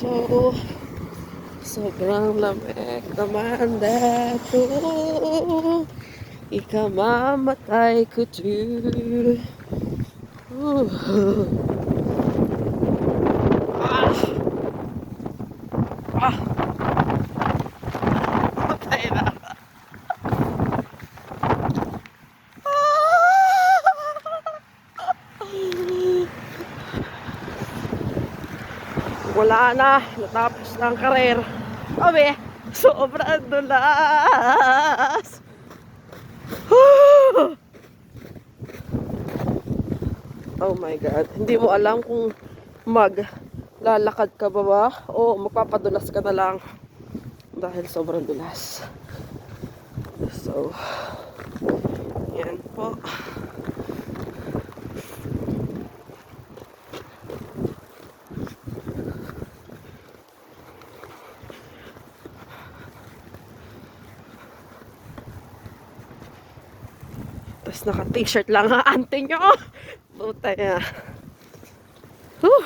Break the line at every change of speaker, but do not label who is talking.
So, sobrang lamig naman dito. Ikamamatay ko dito. Ah! Ah! Patay na. Wala na, natapos na ang karer. Kami, sobrang dulas. Oh my God, hindi mo alam kung maglalakad ka ba o magpapadulas ka na lang dahil sobrang dulas. So, yan po. Tapos naka-t-shirt lang ang auntie nyo. Puta niya. Whew.